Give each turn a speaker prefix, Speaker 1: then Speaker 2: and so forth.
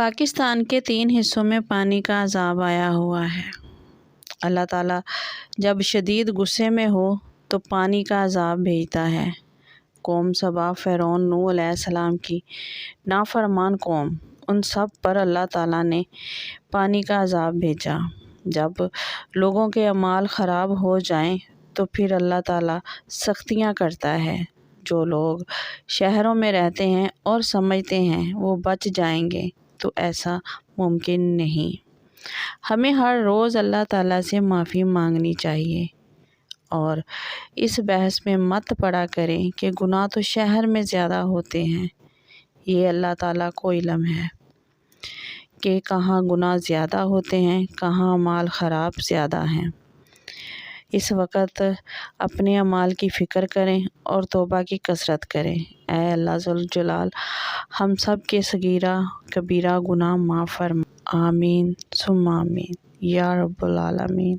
Speaker 1: پاکستان کے 3 حصوں میں پانی کا عذاب آیا ہوا ہے۔ اللہ تعالیٰ جب شدید غصے میں ہو تو پانی کا عذاب بھیجتا ہے۔ قوم سبا، فرعون، نوح علیہ السلام کی نافرمان قوم، ان سب پر اللہ تعالیٰ نے پانی کا عذاب بھیجا۔ جب لوگوں کے اعمال خراب ہو جائیں تو پھر اللہ تعالیٰ سختیاں کرتا ہے۔ جو لوگ شہروں میں رہتے ہیں اور سمجھتے ہیں وہ بچ جائیں گے تو ایسا ممکن نہیں۔ ہمیں ہر روز اللہ تعالیٰ سے معافی مانگنی چاہیے اور اس بحث میں مت پڑا کریں کہ گناہ تو شہر میں زیادہ ہوتے ہیں۔ یہ اللہ تعالیٰ کو علم ہے کہ کہاں گناہ زیادہ ہوتے ہیں، کہاں اعمال خراب زیادہ ہیں۔ اس وقت اپنے اعمال کی فکر کریں اور توبہ کی کثرت کریں۔ اے اللہ ذوالجلال، ہم سب کے صغیرہ کبیرہ گناہ معاف فرما۔ آمین ثم آمین یا رب العالمین۔